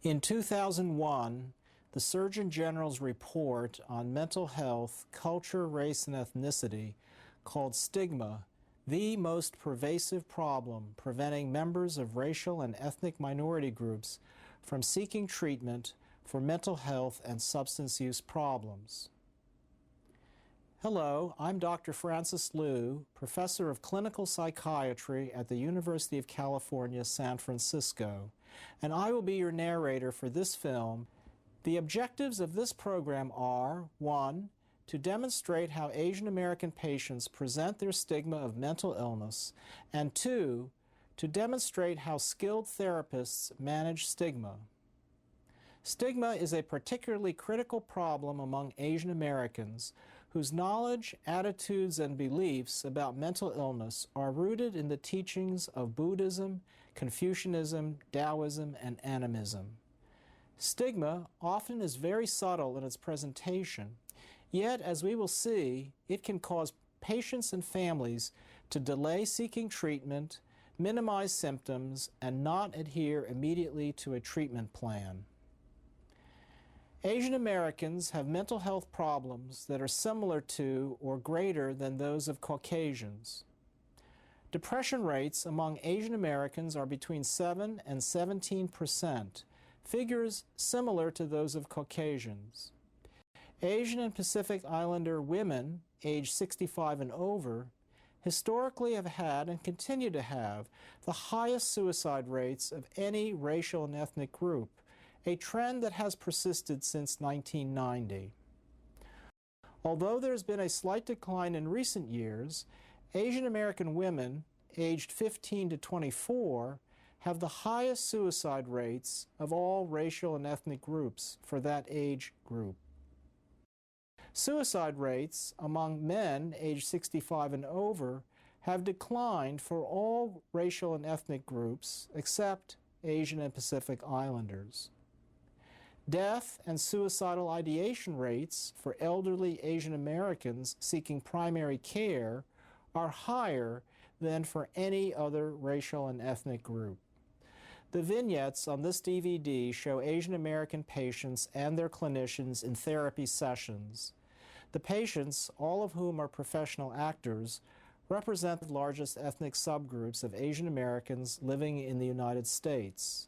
In 2001, the Surgeon General's report on mental health, culture, race, and ethnicity, called Stigma, the most pervasive problem preventing members of racial and ethnic minority groups from seeking treatment for mental health and substance use problems. Hello, I'm Dr. Francis Liu, Professor of Clinical Psychiatry at the University of California, San Francisco, and I will be your narrator for this film. The objectives of this program are: 1, to demonstrate how Asian American patients present their stigma of mental illness, and 2, to demonstrate how skilled therapists manage stigma. Stigma is a particularly critical problem among Asian Americans whose knowledge, attitudes, and beliefs about mental illness are rooted in the teachings of Buddhism, Confucianism, Taoism, and animism. Stigma often is very subtle in its presentation, yet, as we will see, it can cause patients and families to delay seeking treatment, minimize symptoms, and not adhere immediately to a treatment plan. Asian Americans have mental health problems that are similar to or greater than those of Caucasians. Depression rates among Asian Americans are between 7 and 17%, figures similar to those of Caucasians. Asian and Pacific Islander women, age 65 and over, historically have had and continue to have the highest suicide rates of any racial and ethnic group, a trend that has persisted since 1990. Although there's been a slight decline in recent years, Asian American women aged 15 to 24 have the highest suicide rates of all racial and ethnic groups for that age group. Suicide rates among men aged 65 and over have declined for all racial and ethnic groups except Asian and Pacific Islanders. Death and suicidal ideation rates for elderly Asian Americans seeking primary care are higher than for any other racial and ethnic group. The vignettes on this DVD show Asian American patients and their clinicians in therapy sessions. The patients, all of whom are professional actors, represent the largest ethnic subgroups of Asian Americans living in the United States.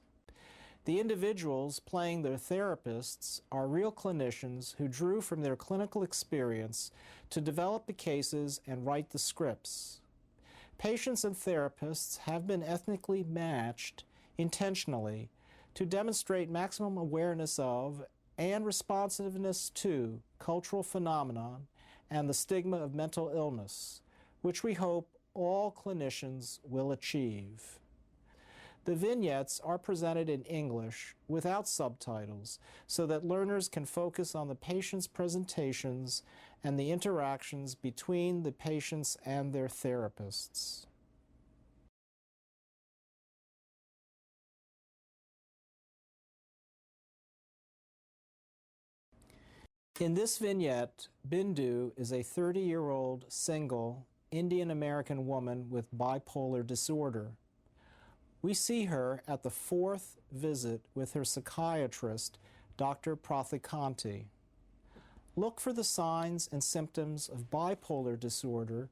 The individuals playing their therapists are real clinicians who drew from their clinical experience to develop the cases and write the scripts. Patients and therapists have been ethnically matched intentionally to demonstrate maximum awareness of and responsiveness to cultural phenomenon and the stigma of mental illness, which we hope all clinicians will achieve. The vignettes are presented in English without subtitles so that learners can focus on the patient's presentations and the interactions between the patients and their therapists. In this vignette, Bindu is a 30-year-old single Indian American woman with bipolar disorder. We see her at the 4th visit with her psychiatrist, Dr. Prathikanti. Look for the signs and symptoms of bipolar disorder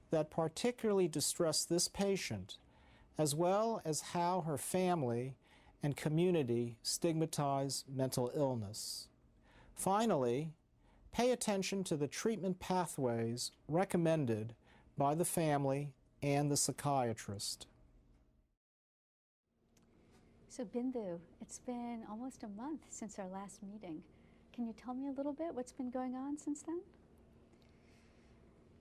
that particularly distress this patient, as well as how her family and community stigmatize mental illness. Finally, pay attention to the treatment pathways recommended by the family and the psychiatrist. So Bindu, it's been almost a month since our last meeting. Can you tell me a little bit what's been going on since then?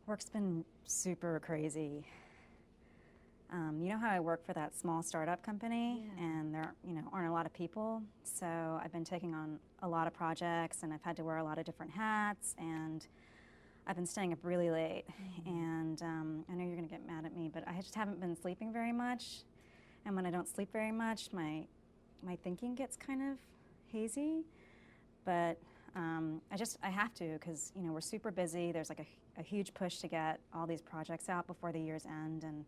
Work's been super crazy. You know how I work for that small startup company, and there aren't a lot of people, so I've been taking on a lot of projects, and I've had to wear a lot of different hats, and I've been staying up really late. And I know you're gonna get mad at me, but I just haven't been sleeping very much. And when I don't sleep very much, my thinking gets kind of hazy. But I have to, because we're super busy. There's like a huge push to get all these projects out before the year's end, and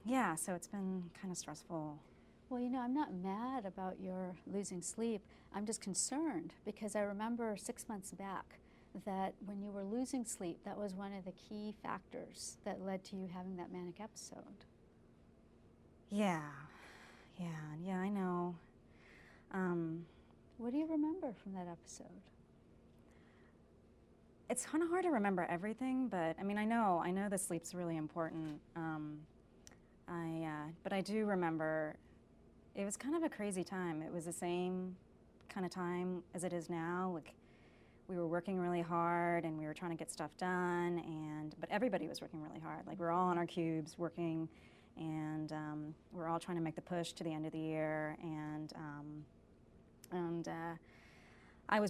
yeah, so it's been kind of stressful. Well, I'm not mad about your losing sleep. I'm just concerned because I remember 6 months back that when you were losing sleep, that was one of the key factors that led to you having that manic episode. Yeah, I know. What do you remember from that episode? It's kind of hard to remember everything, but I mean, I know the sleep's really important. But I do remember it was kind of a crazy time. It was the same kind of time as it is now. Like, we were working really hard and we were trying to get stuff done, but everybody was working really hard. Like, we're all on our cubes working, and we're all trying to make the push to the end of the year.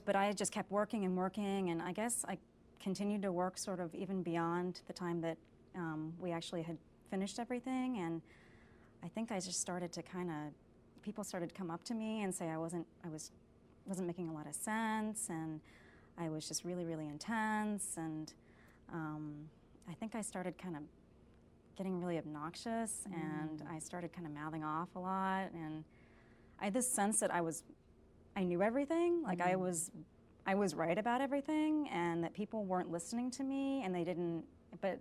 But I just kept working and working, and I guess I continued to work sort of even beyond the time that we actually had finished everything. And I think I just started to people started to come up to me and say I wasn't making a lot of sense, and I was just really, really intense. And I think I started kind of getting really obnoxious, and I started kind of mouthing off a lot. And I had this sense that I knew everything, like I was right about everything, and that people weren't listening to me, and they didn't, but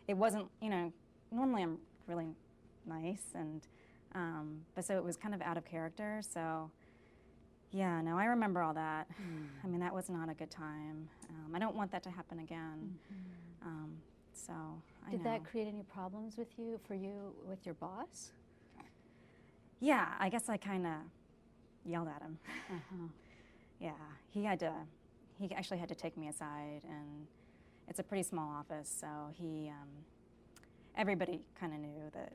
it wasn't, normally I'm really nice, and but so it was kind of out of character. So yeah, no, I remember all that. I mean, that was not a good time. I don't want that to happen again. So I know. Did that create any problems for you with your boss? Yeah, I guess I kind of yelled at him. Yeah, he actually had to take me aside, and it's a pretty small office, so everybody kind of knew that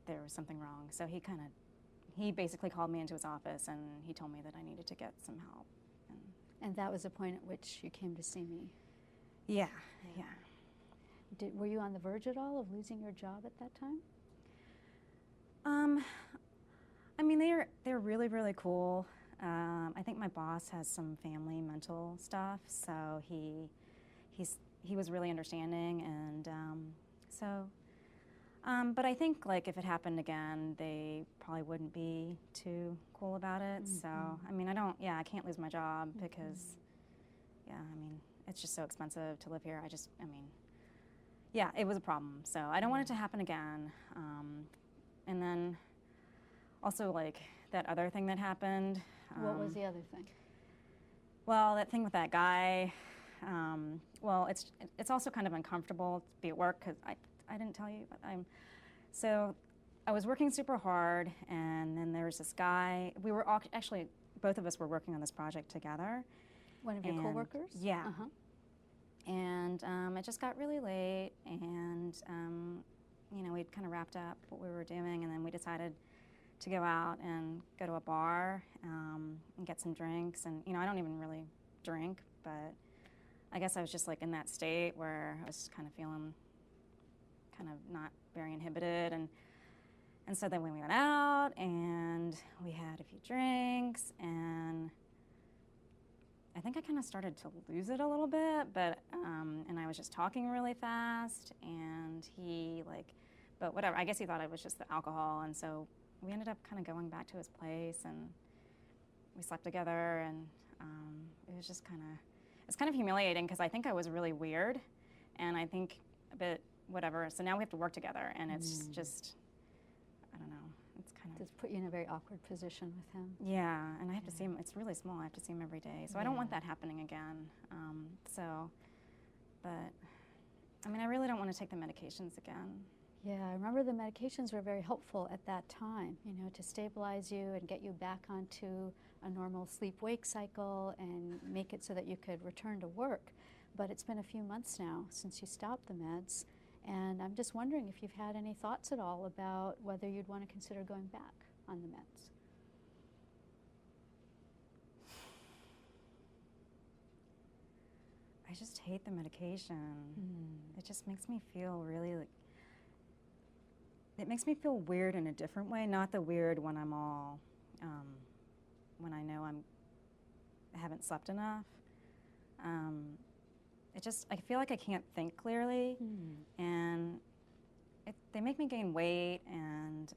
there was something wrong. So he basically called me into his office, and he told me that I needed to get some help. And that was the point at which you came to see me? Yeah. Were you on the verge at all of losing your job at that time? I mean, they're really, really cool. I think my boss has some family mental stuff, so he was really understanding, and but I think, like, if it happened again, they probably wouldn't be too cool about it. So I mean, I can't lose my job because, I mean, it's just so expensive to live here. Yeah, it was a problem. So I don't want it to happen again. And then also, like, that other thing that happened. What was the other thing? Well, that thing with that guy. Well, it's also kind of uncomfortable to be at work because I didn't tell you, but so I was working super hard, and then there was this guy. We were actually, both of us were working on this project together. One of your coworkers? Yeah. And it just got really late, and we'd kind of wrapped up what we were doing, and then we decided to go out and go to a bar and get some drinks. And I don't even really drink, but I guess I was just like in that state where I was kind of feeling kind of not very inhibited, and so then we went out and we had a few drinks, and I think I kind of started to lose it a little bit, but and I was just talking really fast, and but whatever, I guess he thought it was just the alcohol, and so we ended up kind of going back to his place, and we slept together, and it was just it's kind of humiliating because I think I was really weird, and I think a bit whatever, so now we have to work together, and it's just, I don't know, it's kind of... Just put you in a very awkward position with him. Yeah, and I have to see him, it's really small, I have to see him every day, so I don't want that happening again. But, I mean, I really don't want to take the medications again. Yeah, I remember the medications were very helpful at that time, to stabilize you and get you back onto a normal sleep-wake cycle and make it so that you could return to work. But it's been a few months now since you stopped the meds, and I'm just wondering if you've had any thoughts at all about whether you'd want to consider going back on the meds. I just hate the medication. It just makes me feel really it makes me feel weird in a different way, not the weird when I'm all, when I know I haven't slept enough. I feel like I can't think clearly, and they make me gain weight, and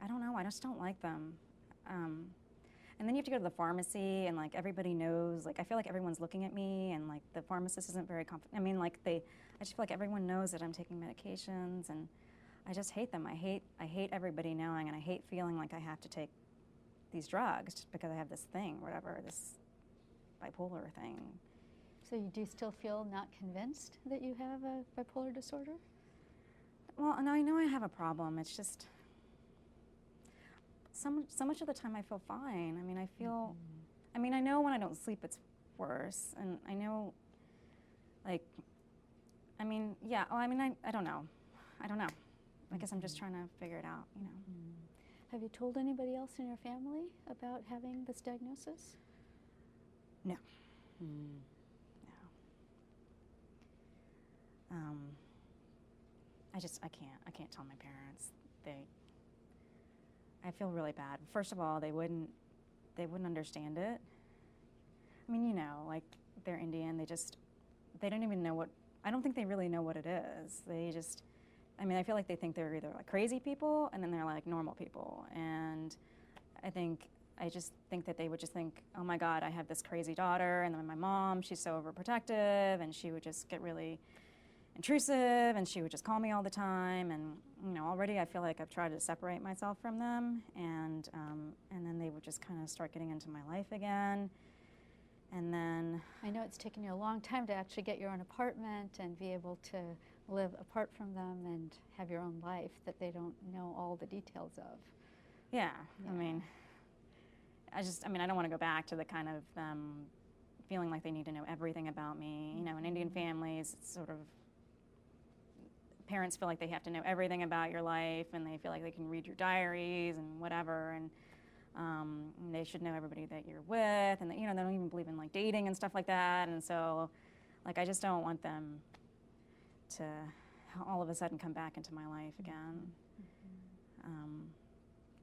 I don't know, I just don't like them. And then you have to go to the pharmacy, and like everybody knows, like I feel like everyone's looking at me, and like the pharmacist isn't very confident. I mean, like I just feel like everyone knows that I'm taking medications, and I just hate them. I hate everybody knowing, and I hate feeling like I have to take these drugs just because I have this thing, whatever, this bipolar thing. So you do still feel not convinced that you have a bipolar disorder? Well, no, I know I have a problem. It's just so much of the time I feel fine. I mean, I feel, I mean, I know when I don't sleep it's worse, and I know, like, I mean, yeah, well, I mean, I don't know. I don't know. I guess I'm just trying to figure it out, you know. Have you told anybody else in your family about having this diagnosis? No. No. I can't tell my parents. I feel really bad. First of all, they wouldn't understand it. I mean, you know, like they're Indian, they don't even know I don't think they really know what it is. I mean, I feel like they think they're either like crazy people and then they're like normal people. And I just think that they would just think, oh my God, I have this crazy daughter, and then my mom, she's so overprotective, and she would just get really intrusive, and she would just call me all the time, and you know, already I feel like I've tried to separate myself from them, and then they would just kind of start getting into my life again, and then I know it's taken you a long time to actually get your own apartment and be able to live apart from them and have your own life that they don't know all the details of. Yeah. I mean, I don't want to go back to the kind of feeling like they need to know everything about me. You know, in Indian families, it's sort of, parents feel like they have to know everything about your life, and they feel like they can read your diaries and whatever, and they should know everybody that you're with, and you know, they don't even believe in like dating and stuff like that. And so, like, I just don't want them to all of a sudden come back into my life again.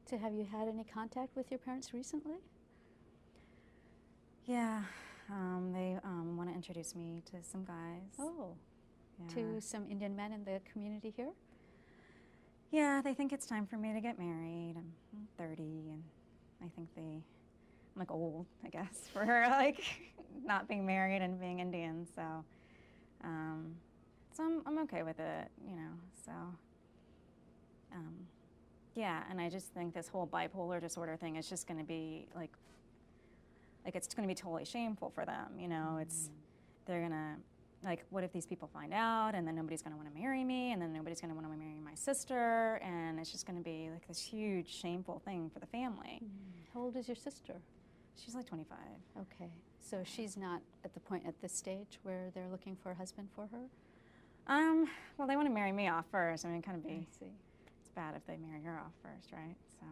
So have you had any contact with your parents recently? Yeah, they want to introduce me to some guys. Oh, yeah. to some Indian men in the community here? Yeah, they think it's time for me to get married. I'm 30, and I think I'm like old, I guess, for like not being married and being Indian. So, I'm okay with it, you know. So, yeah, and I just think this whole bipolar disorder thing is just going to be like it's going to be totally shameful for them, you know. They're going to, like, what if these people find out, and then nobody's going to want to marry me, and then nobody's going to want to marry my sister, and it's just going to be like this huge shameful thing for the family. How old is your sister? She's like 25. Okay, so she's not at the point at this stage where they're looking for a husband for her? Well, they want to marry me off first. I mean, kind of I see. It's bad if they marry her off first, right? So,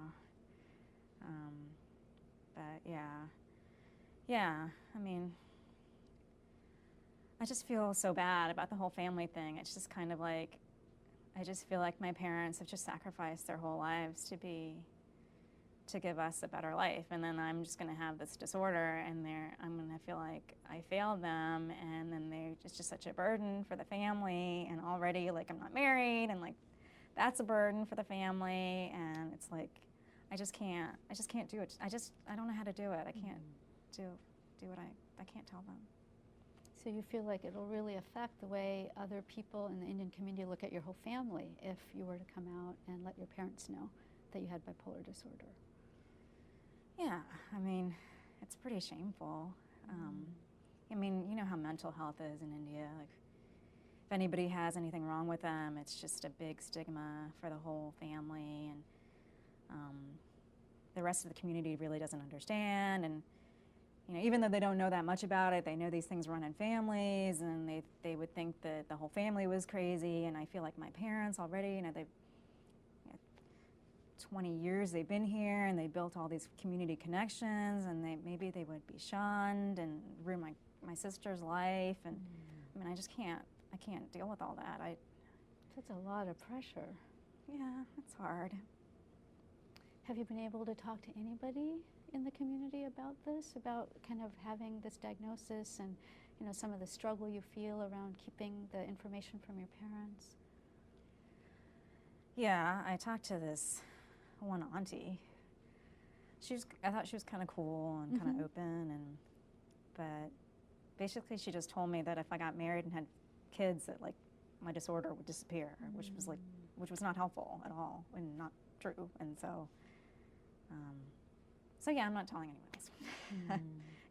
but yeah, I mean, I just feel so bad about the whole family thing. It's just kind of like, I just feel like my parents have just sacrificed their whole lives to give us a better life, and then I'm just going to have this disorder, and I'm going to feel like I failed them, and then it's just such a burden for the family, and already like I'm not married, and like that's a burden for the family, and it's like I just can't do it. I don't know how to do it. I can't do what I can't tell them. So you feel like it'll really affect the way other people in the Indian community look at your whole family if you were to come out and let your parents know that you had bipolar disorder? Yeah, I mean, it's pretty shameful. I mean, you know how mental health is in India. Like, if anybody has anything wrong with them, it's just a big stigma for the whole family, and the rest of the community really doesn't understand. And you know, even though they don't know that much about it, they know these things run in families, and they would think that the whole family was crazy. And I feel like my parents already, you know, 20 years they've been here, and they built all these community connections, and maybe they would be shunned and ruin my sister's life, and I mean, I can't deal with all that. That's a lot of pressure. Yeah, it's hard. Have you been able to talk to anybody in the community about this, about kind of having this diagnosis, and you know, some of the struggle you feel around keeping the information from your parents? Yeah, I talked to this one auntie. I thought she was kind of cool and kind of open, but basically she just told me that if I got married and had kids, that like my disorder would disappear, which was not helpful at all and not true. And so yeah, I'm not telling anyone else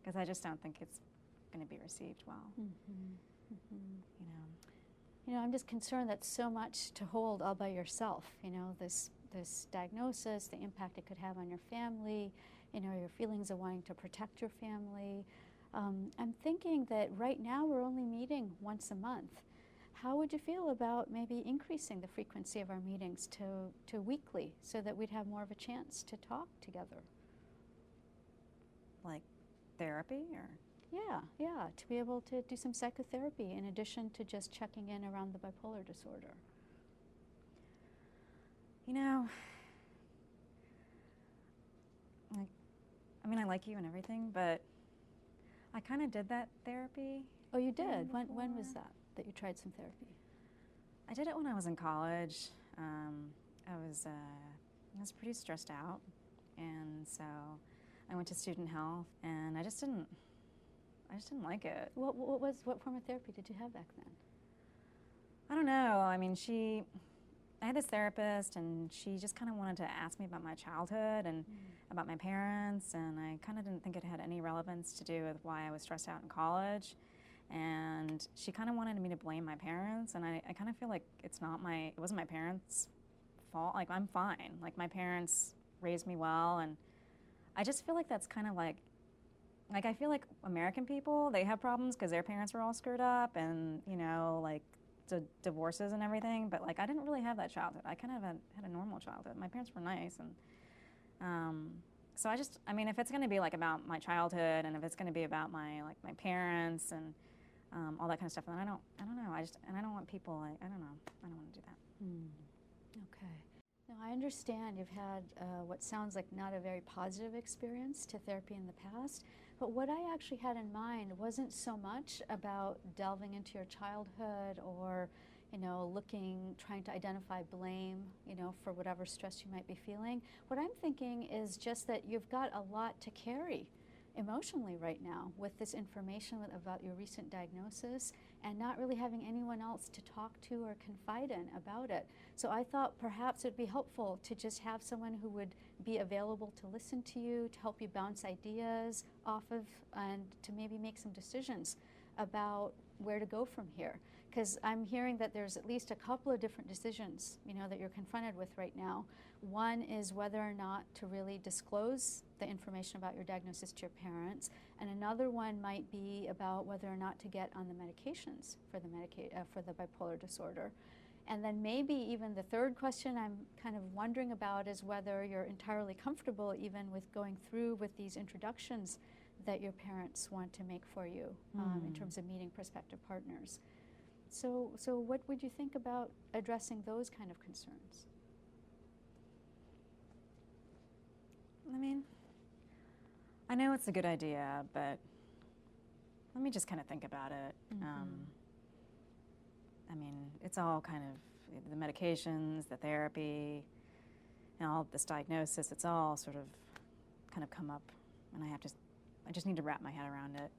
because I just don't think it's going to be received well. You know, I'm just concerned that so much to hold all by yourself, you know, this diagnosis, the impact it could have on your family, you know, your feelings of wanting to protect your family. I'm thinking that right now we're only meeting once a month. How would you feel about maybe increasing the frequency of our meetings to weekly so that we'd have more of a chance to talk together? Like therapy or? Yeah, to be able to do some psychotherapy in addition to just checking in around the bipolar disorder. You know, I mean, I like you and everything, but I kind of did that therapy. Oh, you did? When was that you tried some therapy? I did it when I was in college. I was pretty stressed out, and so I went to student health, and I just didn't like it. What form of therapy did you have back then? I don't know. I mean, I had this therapist, and she just kind of wanted to ask me about my childhood and about my parents, and I kind of didn't think it had any relevance to do with why I was stressed out in college. And she kind of wanted me to blame my parents, and I kind of feel like it wasn't my parents' fault. Like, I'm fine. Like, my parents raised me well, and I just feel like that's kind of like I feel like American people, they have problems because their parents were all screwed up and, you know, like divorces and everything. But like, I didn't really have that childhood. I kind of had a normal childhood. My parents were nice. And so I mean, if it's going to be like about my childhood and if it's going to be about my parents and all that kind of stuff, then I don't know. I don't want people, I don't know. I don't want to do that. Okay. Now, I understand you've had what sounds like not a very positive experience to therapy in the past, but what I actually had in mind wasn't so much about delving into your childhood or, you know, trying to identify blame, you know, for whatever stress you might be feeling. What I'm thinking is just that you've got a lot to carry emotionally right now with this information about your recent diagnosis and not really having anyone else to talk to or confide in about it. So I thought perhaps it would be helpful to just have someone who would be available to listen to you, to help you bounce ideas off of, and to maybe make some decisions about where to go from here. Because I'm hearing that there's at least a couple of different decisions, you know, that you're confronted with right now. One is whether or not to really disclose the information about your diagnosis to your parents, and another one might be about whether or not to get on the medications for the bipolar disorder. And then maybe even the third question I'm kind of wondering about is whether you're entirely comfortable even with going through with these introductions that your parents want to make for you in terms of meeting prospective partners. So what would you think about addressing those kind of concerns? I mean, I know it's a good idea, but let me just kind of think about it. I mean, it's all kind of the medications, the therapy, and all this diagnosis, it's all sort of kind of come up, and I just need to wrap my head around it.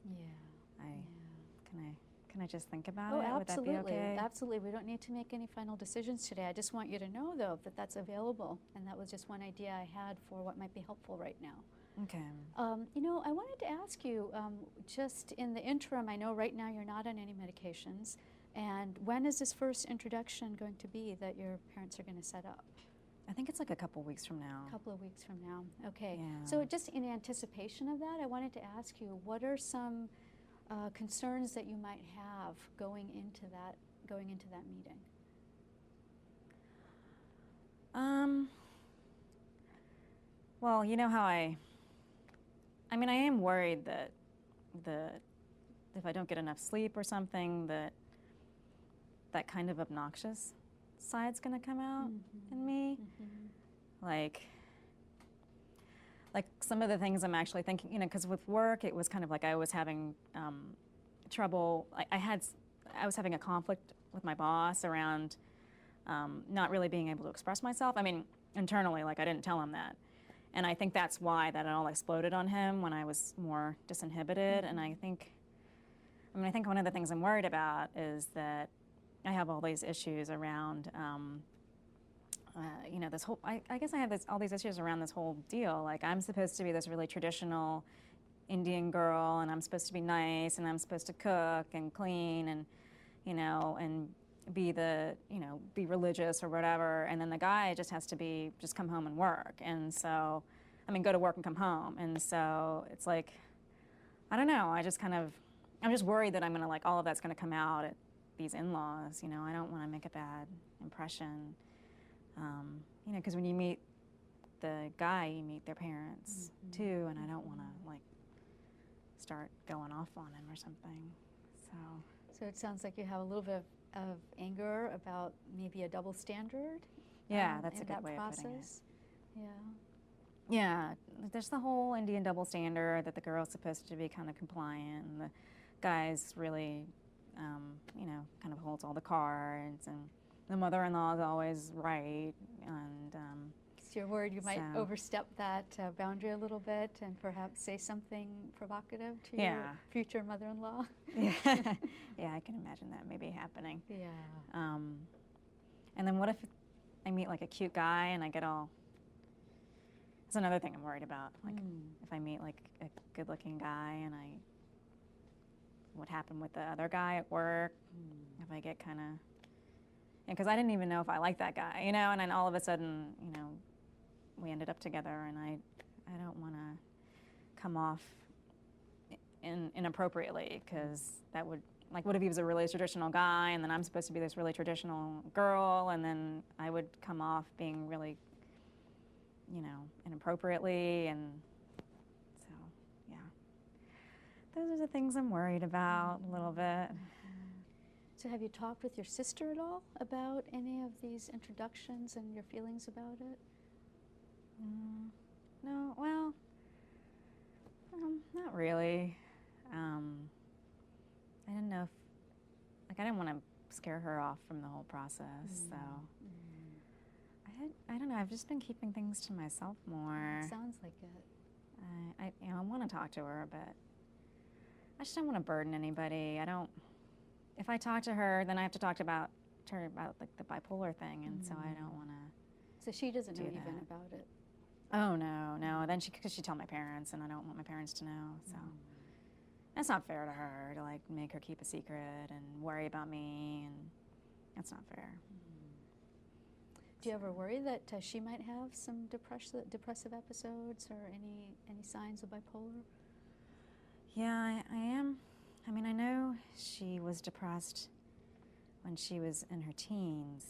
Can I just think about it? Absolutely. Would that be okay? Absolutely. We don't need to make any final decisions today. I just want you to know, though, that that's available, and that was just one idea I had for what might be helpful right now. Okay. You know, I wanted to ask you, just in the interim, I know right now you're not on any medications, and when is this first introduction going to be that your parents are going to set up? I think it's like a couple weeks from now. A couple of weeks from now. Okay. Yeah. So just in anticipation of that, I wanted to ask you, what are some concerns that you might have going into that meeting? Well, you know how I mean, I am worried that if I don't get enough sleep or something, that kind of obnoxious side's going to come out in me. Like some of the things I'm actually thinking, you know, because with work, it was kind of like I was having trouble. I was having a conflict with my boss around not really being able to express myself. I mean, internally, like I didn't tell him that. And I think that's why that it all exploded on him when I was more disinhibited. And I think one of the things I'm worried about is that I have all these issues around, you know, this whole, I guess I have all these issues around this whole deal. Like, I'm supposed to be this really traditional Indian girl, and I'm supposed to be nice, and I'm supposed to cook and clean, and, you know, and be be religious or whatever. And then the guy just has to just come home and work. And so, I mean, go to work and come home. And so it's like, I don't know, I'm just worried that I'm going to, like, all of that's going to come out at these in-laws. You know, I don't want to make a bad impression. You know, because when you meet the guy, you meet their parents too, and I don't want to, like, start going off on him or something. So it sounds like you have a little bit of anger about maybe a double standard. Yeah, that's a good way of putting it. Yeah. Yeah, there's the whole Indian double standard that the girl's supposed to be kind of compliant, and the guy's really, you know, kind of holds all the cards, and the mother-in-law is always right, and so you're worried you might overstep that boundary a little bit and perhaps say something provocative to your future mother-in-law. Yeah, yeah, I can imagine that maybe happening. Yeah. And then what if I meet, like, a cute guy and I get all, that's another thing I'm worried about. Like, if I meet, like, a good-looking guy and what happened with the other guy at work, if I get kind of, because I didn't even know if I liked that guy, you know, and then all of a sudden, you know, we ended up together, and I don't want to come off inappropriately, because that would, like, what if he was a really traditional guy, and then I'm supposed to be this really traditional girl, and then I would come off being really, you know, inappropriately, and so, yeah. Those are the things I'm worried about a little bit. So have you talked with your sister at all about any of these introductions and your feelings about it? No, well, not really. I didn't know if, like, I didn't want to scare her off from the whole process, so I don't know. I've just been keeping things to myself more. Sounds like it. I want to talk to her, but I just don't want to burden anybody. If I talk to her, then I have to talk about her about, like, the bipolar thing, and so I don't want to. So she doesn't know even about it. Oh, no. Then because she'd tell my parents, and I don't want my parents to know, so. That's not fair to her, to, like, make her keep a secret and worry about me, and that's not fair. Do you ever worry that she might have some depressive episodes or any signs of bipolar? Yeah, I am. I mean, I know she was depressed when she was in her teens,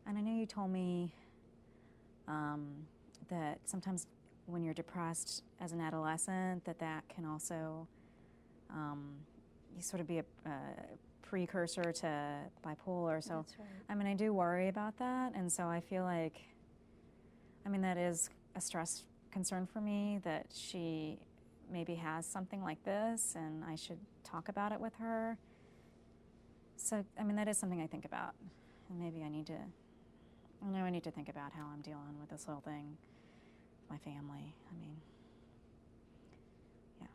and I know you told me that sometimes when you're depressed as an adolescent, that can also you sort of be a precursor to bipolar. So, That's right. I mean, I do worry about that, and so I feel like, I mean, that is a stress concern for me, that she maybe has something like this, and I should talk about it with her. So, I mean, that is something I think about, and maybe I need to think about how I'm dealing with this whole thing, my family. I mean, yeah.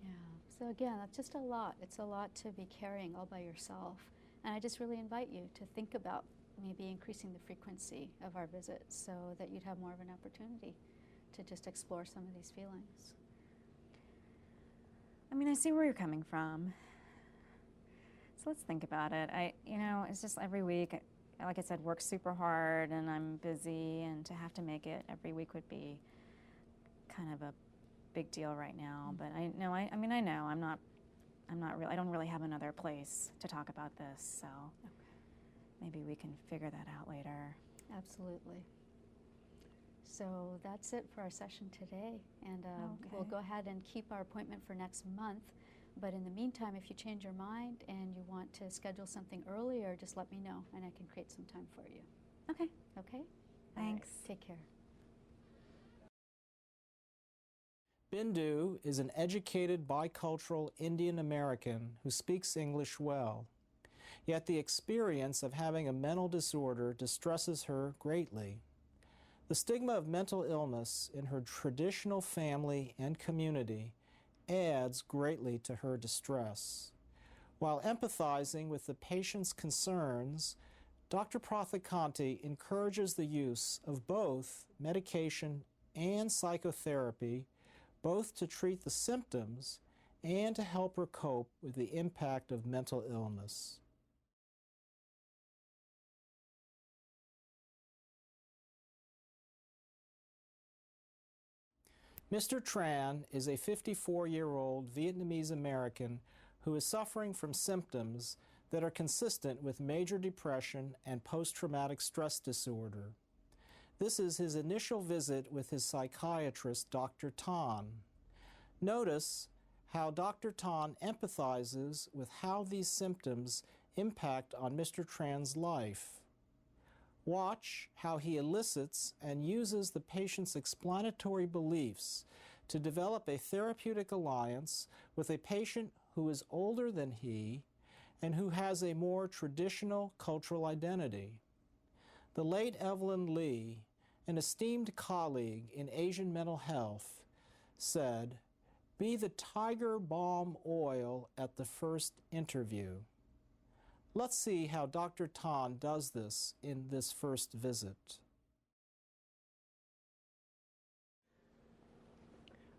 Yeah. So again, that's just a lot. It's a lot to be carrying all by yourself. And I just really invite you to think about maybe increasing the frequency of our visits so that you'd have more of an opportunity to just explore some of these feelings. I mean, I see where you're coming from. So let's think about it. It's just every week, like I said, work super hard, and I'm busy, and to have to make it every week would be kind of a big deal right now. But I know I don't really have another place to talk about this, so maybe we can figure that out later. Absolutely. So that's it for our session today, and we'll go ahead and keep our appointment for next month. But in the meantime, if you change your mind and you want to schedule something earlier, just let me know, and I can create some time for you. Okay. Okay? Thanks. All right. Take care. Bindu is an educated bicultural Indian American who speaks English well. Yet the experience of having a mental disorder distresses her greatly. The stigma of mental illness in her traditional family and community adds greatly to her distress. While empathizing with the patient's concerns, Dr. Prothikanti encourages the use of both medication and psychotherapy, both to treat the symptoms and to help her cope with the impact of mental illness. Mr. Tran is a 54-year-old Vietnamese-American who is suffering from symptoms that are consistent with major depression and post-traumatic stress disorder. This is his initial visit with his psychiatrist, Dr. Tan. Notice how Dr. Tan empathizes with how these symptoms impact on Mr. Tran's life. Watch how he elicits and uses the patient's explanatory beliefs to develop a therapeutic alliance with a patient who is older than he and who has a more traditional cultural identity. The late Evelyn Lee, an esteemed colleague in Asian mental health, said, "Be the tiger balm oil at the first interview." Let's see how Dr. Tan does this in this first visit.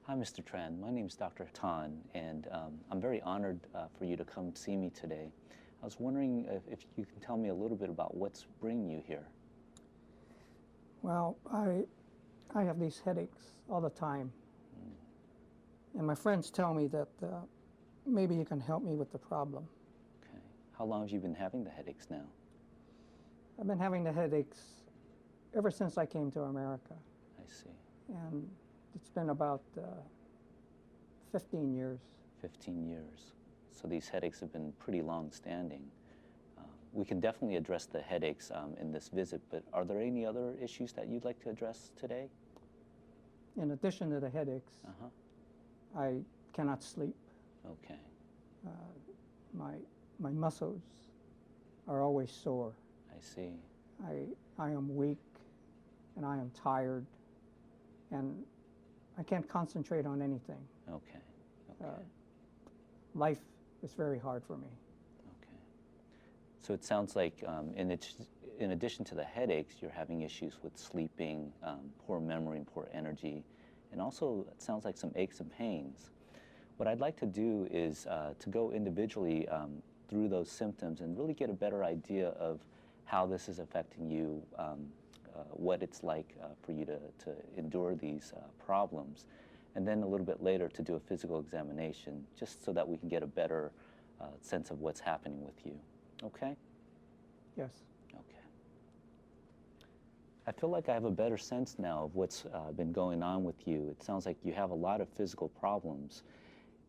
Hi, Mr. Tran. My name is Dr. Tan, and I'm very honored for you to come see me today. I was wondering if you can tell me a little bit about what's bringing you here. Well, I have these headaches all the time. And my friends tell me that maybe you can help me with the problem. Okay. How long have you been having the headaches now? I've been having the headaches ever since I came to America. I see. And it's been about 15 years. 15 years. So these headaches have been pretty long-standing. We can definitely address the headaches in this visit, but are there any other issues that you'd like to address today? In addition to the headaches, I cannot sleep. Okay. My muscles are always sore. I see. I am weak and I am tired and I can't concentrate on anything. Okay. Okay. Life is very hard for me. Okay. So it sounds like in addition to the headaches, you're having issues with sleeping, poor memory and poor energy, and also it sounds like some aches and pains. What I'd like to do is to go individually through those symptoms and really get a better idea of how this is affecting you, what it's like for you to endure these problems, and then a little bit later to do a physical examination, just so that we can get a better sense of what's happening with you. Okay? Yes. Okay. I feel like I have a better sense now of what's been going on with you. It sounds like you have a lot of physical problems.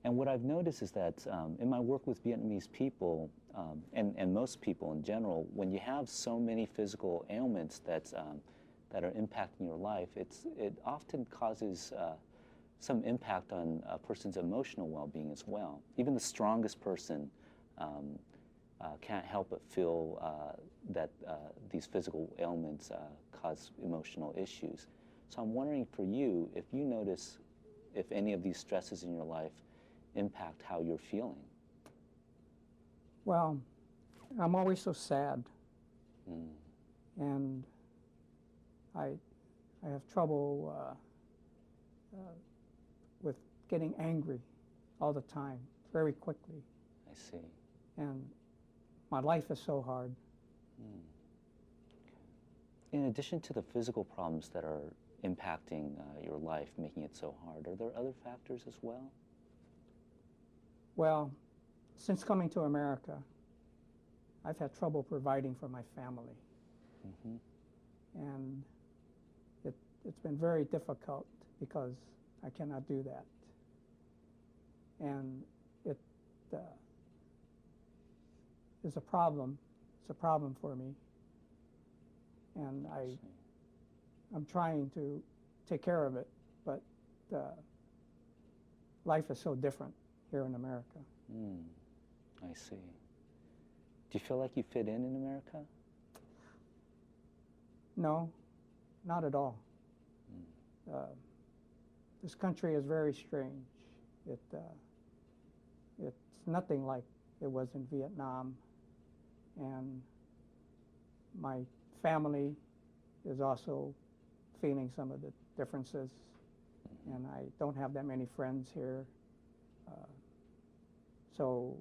And what I've noticed is that in my work with Vietnamese people, and most people in general, when you have so many physical ailments that are impacting your life, it often causes some impact on a person's emotional well-being as well. Even the strongest person can't help but feel that these physical ailments cause emotional issues. So I'm wondering for you, if you notice if any of these stresses in your life impact how you're feeling. Well, I'm always so sad. And I have trouble with getting angry all the time, very quickly. I see. And my life is so hard. In addition to the physical problems that are impacting your life, making it so hard, are there other factors as well? Well, since coming to America, I've had trouble providing for my family. And it's been very difficult because I cannot do that. And it is a problem. It's a problem for me. And I'm trying to take care of it, but life is so different here in America. I see. Do you feel like you fit in America? No, not at all. This country is very strange. It's nothing like it was in Vietnam, and my family is also feeling some of the differences, and I don't have that many friends here. So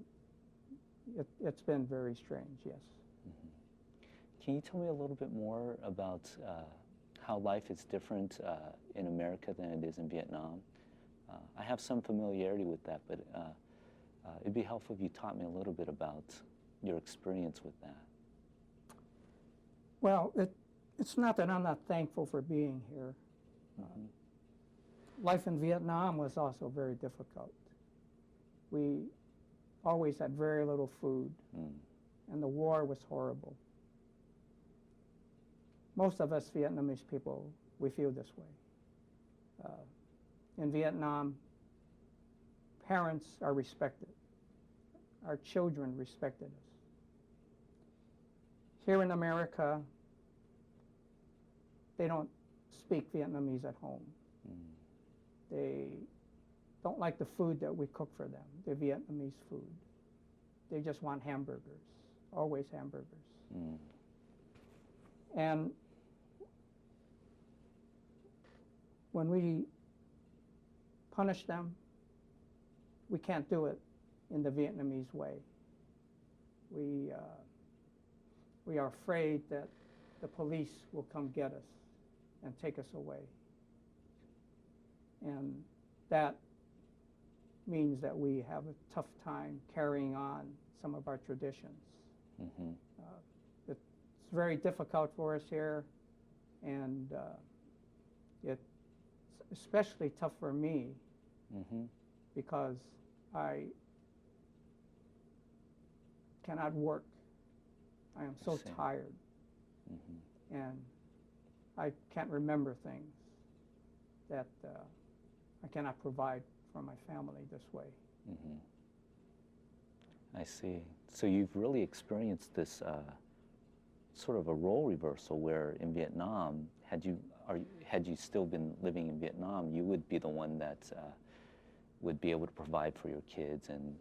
it's been very strange, yes. Can you tell me a little bit more about how life is different in America than it is in Vietnam? I have some familiarity with that, but it'd be helpful if you taught me a little bit about your experience with that. Well, it's not that I'm not thankful for being here. Life in Vietnam was also very difficult. We always had very little food, and the war was horrible. Most of us Vietnamese people, we feel this way. In Vietnam, parents are respected. Our children respected us. Here in America, they don't speak Vietnamese at home. They don't like the food that we cook for them, the Vietnamese food. They just want hamburgers, always hamburgers. And when we punish them, we can't do it in the Vietnamese way. We are afraid that the police will come get us and take us away. And that means that we have a tough time carrying on some of our traditions. It's very difficult for us here, and it's especially tough for me because I cannot work. I am so tired, and I can't remember things that I cannot provide for my family this way. I see. So you've really experienced this sort of a role reversal where in Vietnam, had you still been living in Vietnam, you would be the one that would be able to provide for your kids and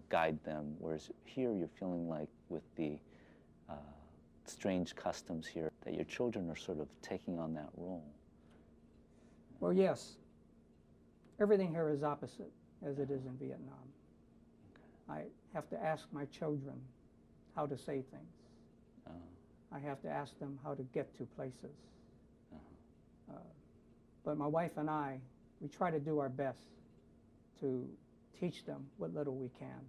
guide them, whereas here you're feeling like with the strange customs here that your children are sort of taking on that role. Well, yes. Everything here is opposite as it is in Vietnam. I have to ask my children how to say things. I have to ask them how to get to places. But my wife and I, we try to do our best to teach them what little we can.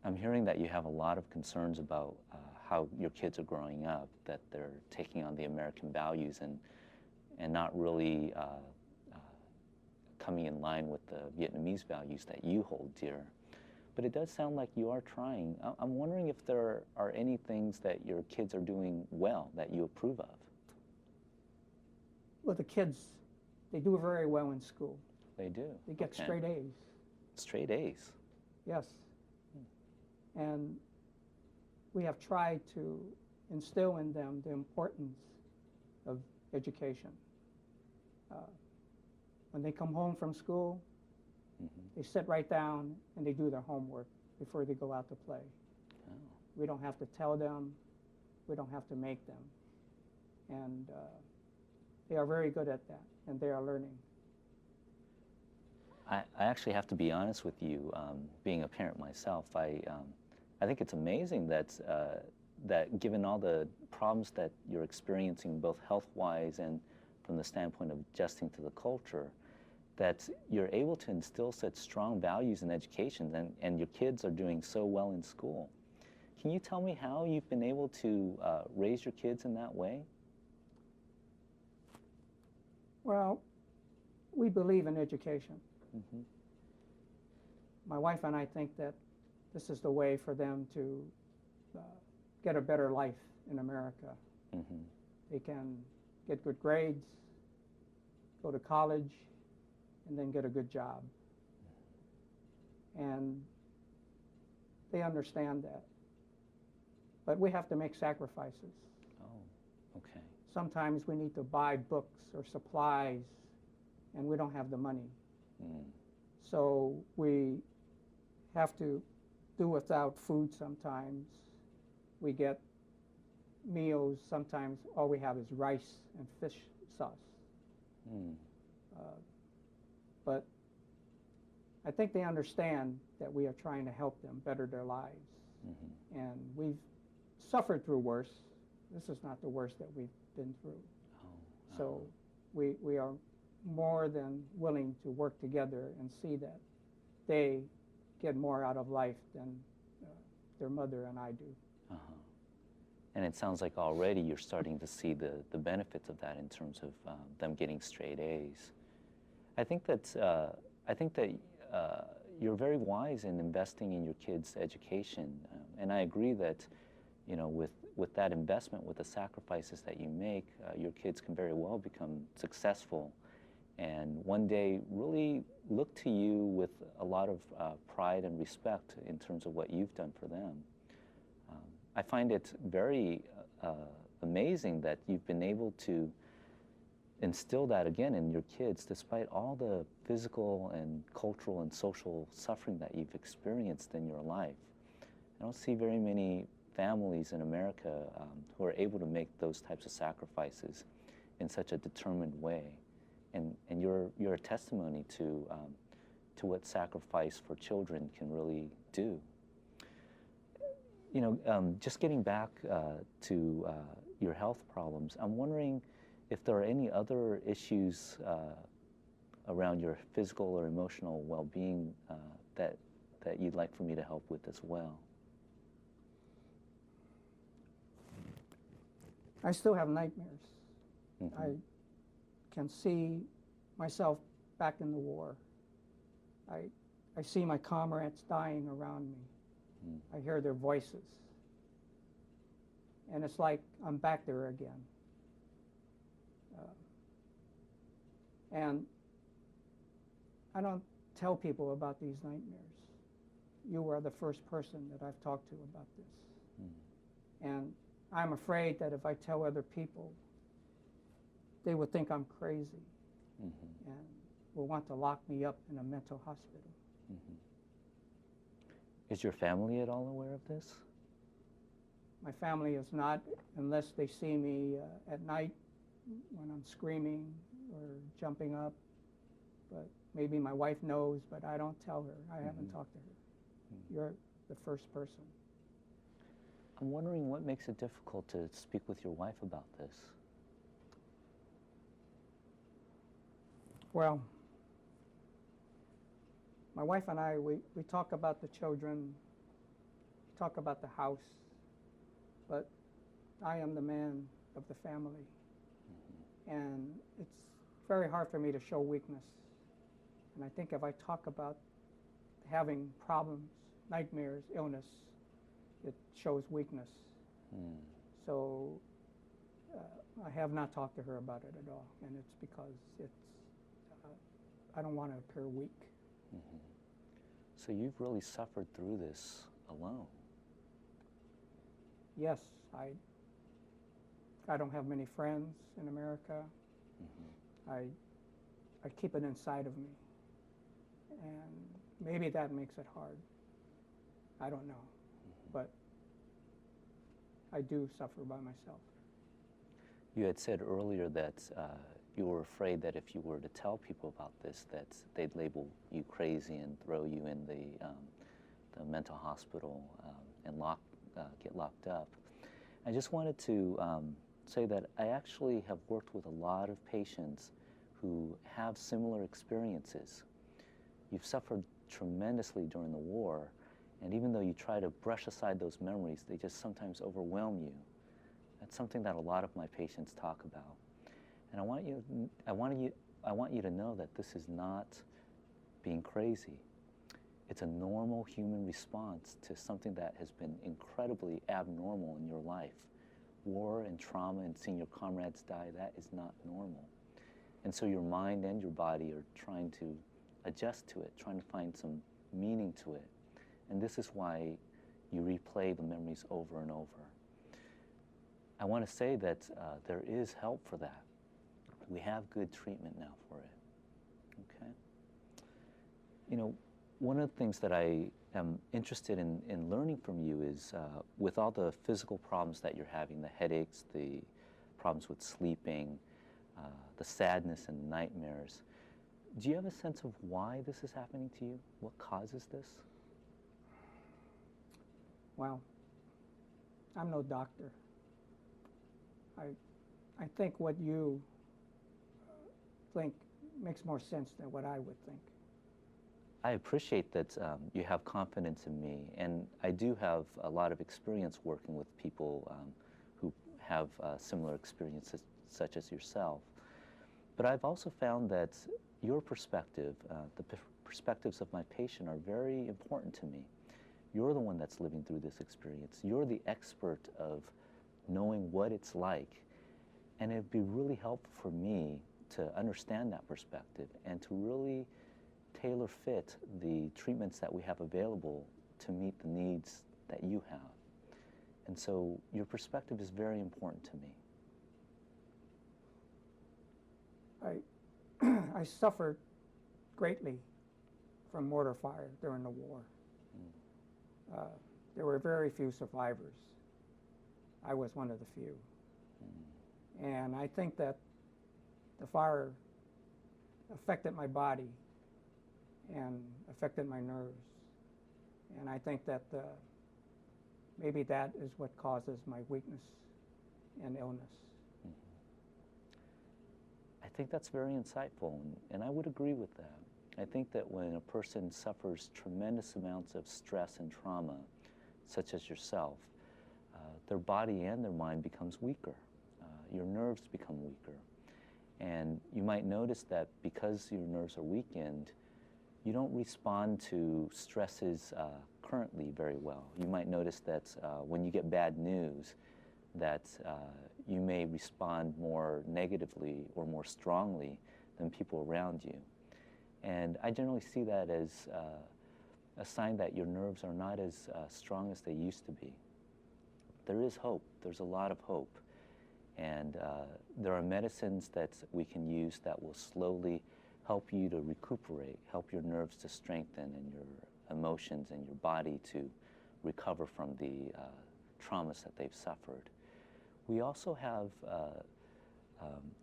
I'm hearing that you have a lot of concerns about how your kids are growing up, that they're taking on the American values and not really coming in line with the Vietnamese values that you hold dear. But it does sound like you are trying. I'm wondering if there are any things that your kids are doing well that you approve of. Well, the kids, they do very well in school. They do? They get straight A's. Straight A's? Yes. And we have tried to instill in them the importance of education. When they come home from school, they sit right down and they do their homework before they go out to play. We don't have to tell them. We don't have to make them. And they are very good at that, and they are learning. I actually have to be honest with you, being a parent myself, I think it's amazing that given all the problems that you're experiencing, both health-wise and from the standpoint of adjusting to the culture, that you're able to instill such strong values in education, and your kids are doing so well in school. Can you tell me how you've been able to raise your kids in that way? Well, we believe in education. My wife and I think that this is the way for them to get a better life in America. They can get good grades, go to college, and then get a good job. And they understand that. But we have to make sacrifices. Oh, okay. sometimes we need to buy books or supplies, and we don't have the money. So we have to do without food sometimes. We get meals, sometimes all we have is rice and fish sauce. But I think they understand that we are trying to help them better their lives. And we've suffered through worse. This is not the worst that we've been through. So we are more than willing to work together and see that they get more out of life than their mother and I do. And it sounds like already you're starting to see the benefits of that in terms of them getting straight A's. I think that you're very wise in investing in your kids' education, and I agree that, you know, with that investment, with the sacrifices that you make, your kids can very well become successful, and one day really look to you with a lot of pride and respect in terms of what you've done for them. I find it very amazing that you've been able to instill that again in your kids despite all the physical and cultural and social suffering that you've experienced in your life. I don't see very many families in America who are able to make those types of sacrifices in such a determined way. And you're a testimony to what sacrifice for children can really do. You know, just getting back to your health problems, I'm wondering if there are any other issues around your physical or emotional well-being that you'd like for me to help with as well. I still have nightmares. I can see myself back in the war. I see my comrades dying around me. I hear their voices. And it's like I'm back there again. And I don't tell people about these nightmares. You are the first person that I've talked to about this. And I'm afraid that if I tell other people, they would think I'm crazy and will want to lock me up in a mental hospital. Is your family at all aware of this? My family is not, unless they see me at night when I'm screaming or jumping up. But maybe my wife knows, but I don't tell her. I haven't talked to her. You're the first person. I'm wondering what makes it difficult to speak with your wife about this. Well, my wife and I, we talk about the children, we talk about the house, but I am the man of the family. And it's very hard for me to show weakness. And I think if I talk about having problems, nightmares, illness, it shows weakness. So I have not talked to her about it at all, and it's because I don't want to appear weak. So you've really suffered through this alone. Yes, I don't have many friends in America. I keep it inside of me, and maybe that makes it hard. I don't know, but I do suffer by myself. You had said earlier that you were afraid that if you were to tell people about this, that they'd label you crazy and throw you in the mental hospital and get locked up. I just wanted to say that I actually have worked with a lot of patients who have similar experiences. You've suffered tremendously during the war, and even though you try to brush aside those memories, they just sometimes overwhelm you. That's something that a lot of my patients talk about. And I want you to know that this is not being crazy. It's a normal human response to something that has been incredibly abnormal in your life. War and trauma and seeing your comrades die, that is not normal. And so your mind and your body are trying to adjust to it, trying to find some meaning to it. And this is why you replay the memories over and over. I want to say that there is help for that. We have good treatment now for it. Okay. You know, one of the things that I am interested in learning from you is with all the physical problems that you're having, the headaches, the problems with sleeping, the sadness and nightmares, do you have a sense of why this is happening to you? What causes this? Well, I'm no doctor. I think what you think makes more sense than what I would think. I appreciate that you have confidence in me, and I do have a lot of experience working with people who have similar experiences such as yourself. But I've also found that your perspective, the perspectives of my patient, are very important to me. You're the one that's living through this experience. You're the expert of knowing what it's like, and it'd be really helpful for me to understand that perspective and to really tailor fit the treatments that we have available to meet the needs that you have. And so your perspective is very important to me. I suffered greatly from mortar fire during the war. There were very few survivors. I was one of the few. And I think that the fire affected my body and affected my nerves. And I think that maybe that is what causes my weakness and illness. I think that's very insightful, and I would agree with that. I think that when a person suffers tremendous amounts of stress and trauma, such as yourself, their body and their mind becomes weaker. Your nerves become weaker. And you might notice that because your nerves are weakened, you don't respond to stresses currently very well. You might notice that when you get bad news, that you may respond more negatively or more strongly than people around you. And I generally see that as a sign that your nerves are not as strong as they used to be. There is hope. There's a lot of hope. And there are medicines that we can use that will slowly help you to recuperate, help your nerves to strengthen and your emotions and your body to recover from the traumas that they've suffered. We also have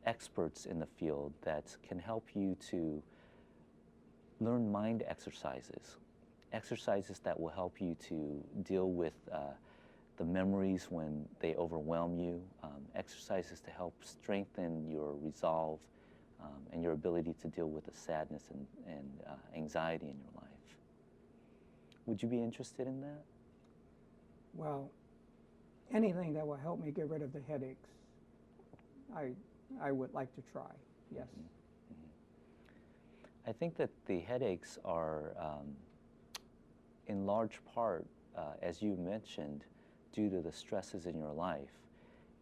experts in the field that can help you to learn mind exercises, exercises that will help you to deal with the memories when they overwhelm you, exercises to help strengthen your resolve and your ability to deal with the sadness and anxiety in your life. Would you be interested in that? Well, anything that will help me get rid of the headaches, I would like to try, yes. I think that the headaches are, in large part, as you mentioned, due to the stresses in your life.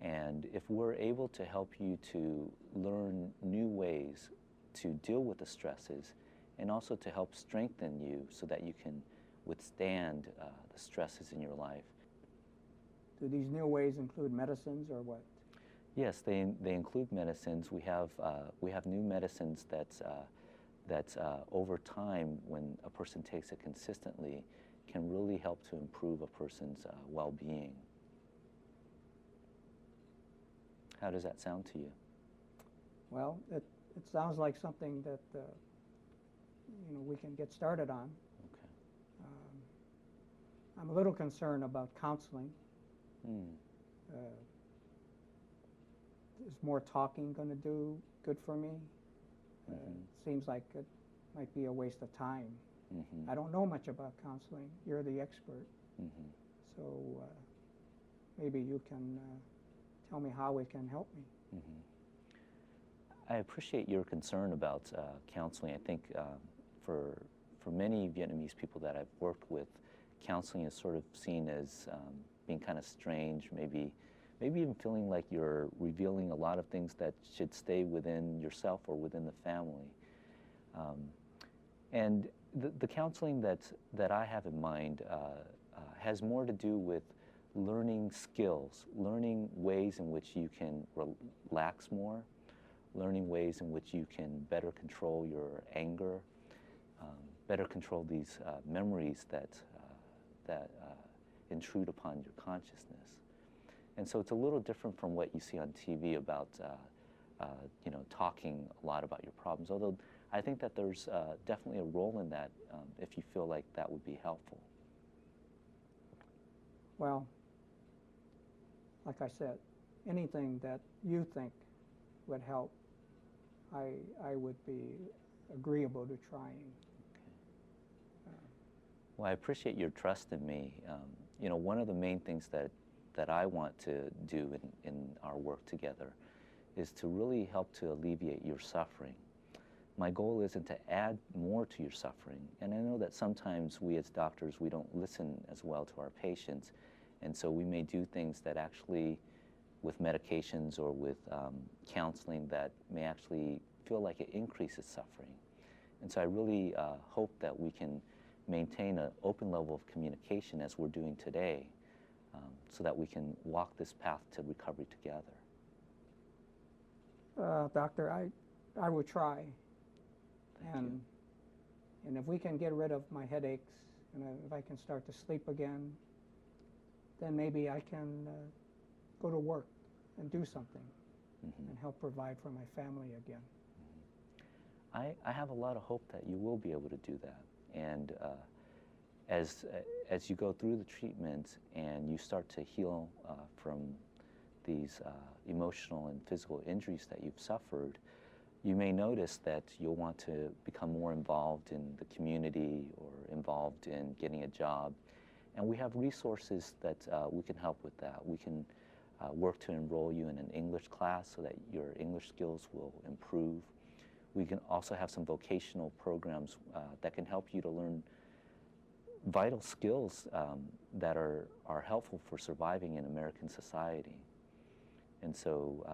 And if we're able to help you to learn new ways to deal with the stresses and also to help strengthen you so that you can withstand the stresses in your life. Do these new ways include medicines or what? Yes, they include medicines. We have new medicines that over time, when a person takes it consistently, can really help to improve a person's well-being. How does that sound to you? Well, it sounds like something that we can get started on. Okay. I'm a little concerned about counseling. Is more talking going to do good for me? Seems like it might be a waste of time. I don't know much about counseling. You're the expert. So maybe you can tell me how it can help me. I appreciate your concern about counseling. I think for many Vietnamese people that I've worked with, counseling is sort of seen as being kind of strange, maybe even feeling like you're revealing a lot of things that should stay within yourself or within the family. And the counseling that I have in mind has more to do with learning skills, learning ways in which you can relax more, learning ways in which you can better control your anger, better control these memories that intrude upon your consciousness. And so it's a little different from what you see on TV about you know, talking a lot about your problems, although I think that there's definitely a role in that if you feel like that would be helpful. Well, like I said, anything that you think would help, I would be agreeable to trying. Well, I appreciate your trust in me. You know, one of the main things that I want to do in our work together is to really help to alleviate your suffering. My goal isn't to add more to your suffering, and I know that sometimes we as doctors, we don't listen as well to our patients, and so we may do things that actually, with medications or with counseling, that may actually feel like it increases suffering. And so I really hope that we can maintain an open level of communication as we're doing today, so that we can walk this path to recovery together. Doctor, I would try. Thank you. And if we can get rid of my headaches, and if I can start to sleep again, then maybe I can go to work and do something and help provide for my family again. I have a lot of hope that you will be able to do that. And as you go through the treatment and you start to heal from these emotional and physical injuries that you've suffered, you may notice that you'll want to become more involved in the community or involved in getting a job. And we have resources that we can help with that. We can work to enroll you in an English class so that your English skills will improve. We can also have some vocational programs that can help you to learn vital skills that are helpful for surviving in American society. And so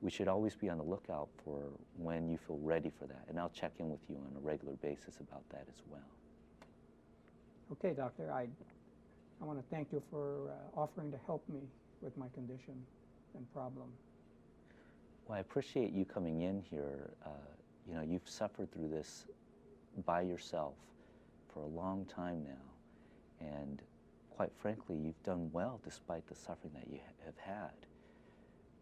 we should always be on the lookout for when you feel ready for that. And I'll check in with you on a regular basis about that as well. Okay, doctor, I want to thank you for offering to help me with my condition and problem. Well, I appreciate you coming in here. You know, you've suffered through this by yourself for a long time now. And quite frankly, you've done well despite the suffering that you have had.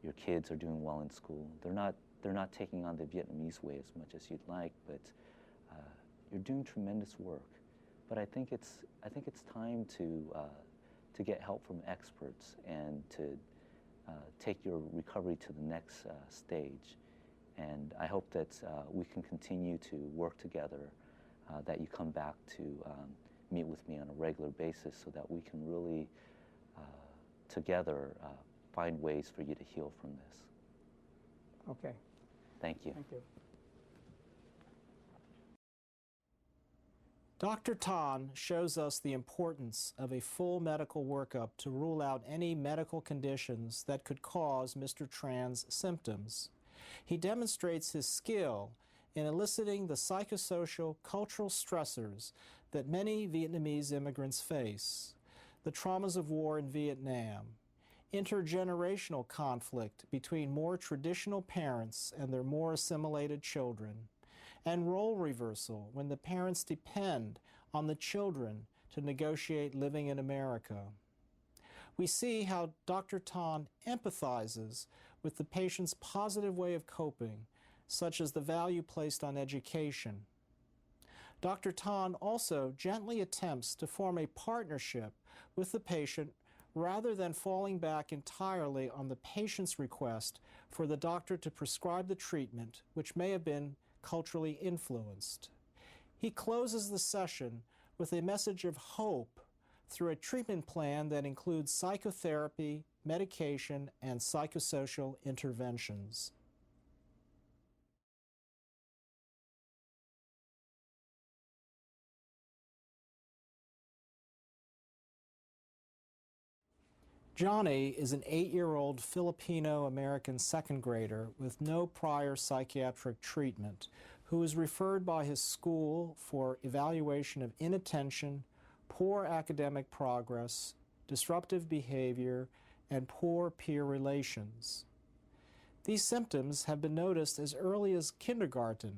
Your kids are doing well in school. They're not taking on the Vietnamese way as much as you'd like, but you're doing tremendous work. But I think it's time to get help from experts and to take your recovery to the next stage. And I hope that we can continue to work together, that you come back to meet with me on a regular basis so that we can really together find ways for you to heal from this. Okay. Thank you. Thank you. Dr. Tan shows us the importance of a full medical workup to rule out any medical conditions that could cause Mr. Tran's symptoms. He demonstrates his skill in eliciting the psychosocial cultural stressors that many Vietnamese immigrants face, the traumas of war in Vietnam, intergenerational conflict between more traditional parents and their more assimilated children, and role reversal when the parents depend on the children to negotiate living in America. We see how Dr. Tan empathizes with the patient's positive way of coping, such as the value placed on education. Dr. Tan also gently attempts to form a partnership with the patient rather than falling back entirely on the patient's request for the doctor to prescribe the treatment, which may have been culturally influenced. He closes the session with a message of hope through a treatment plan that includes psychotherapy, medication, and psychosocial interventions. Johnny is an 8-year-old Filipino-American second grader with no prior psychiatric treatment who was referred by his school for evaluation of inattention, poor academic progress, disruptive behavior, and poor peer relations. These symptoms have been noticed as early as kindergarten,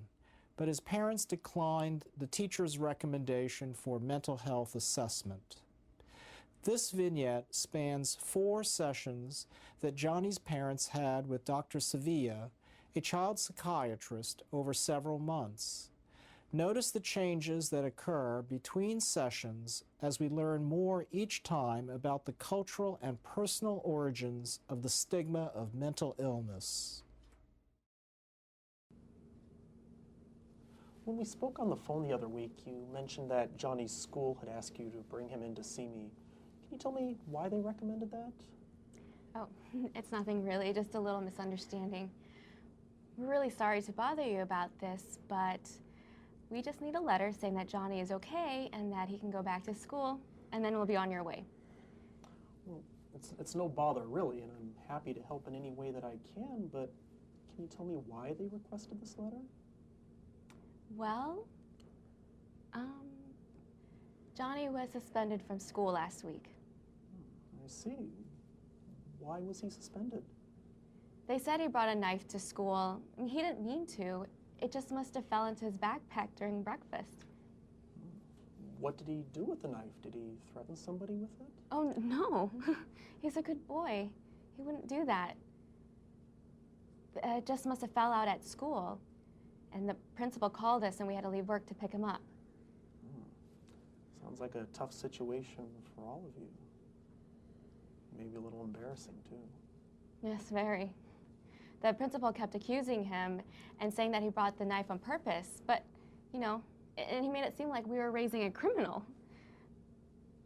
but his parents declined the teacher's recommendation for mental health assessment. This vignette spans 4 sessions that Johnny's parents had with Dr. Sevilla, a child psychiatrist, over several months. Notice the changes that occur between sessions as we learn more each time about the cultural and personal origins of the stigma of mental illness. When we spoke on the phone the other week, you mentioned that Johnny's school had asked you to bring him in to see me. Can you tell me why they recommended that? Oh, it's nothing really, just a little misunderstanding. We're really sorry to bother you about this, but we just need a letter saying that Johnny is okay and that he can go back to school, and then we'll be on your way. Well, it's no bother, really, and I'm happy to help in any way that I can, but can you tell me why they requested this letter? Well, Johnny was suspended from school last week. I see. Why was he suspended? They said he brought a knife to school. He didn't mean to. It just must have fell into his backpack during breakfast. What did he do with the knife? Did he threaten somebody with it? Oh, no. He's a good boy. He wouldn't do that. It just must have fell out at school. And the principal called us and we had to leave work to pick him up. Sounds like a tough situation for all of you. Maybe a little embarrassing, too. Yes, very. The principal kept accusing him and saying that he brought the knife on purpose, but, you know, and he made it seem like we were raising a criminal.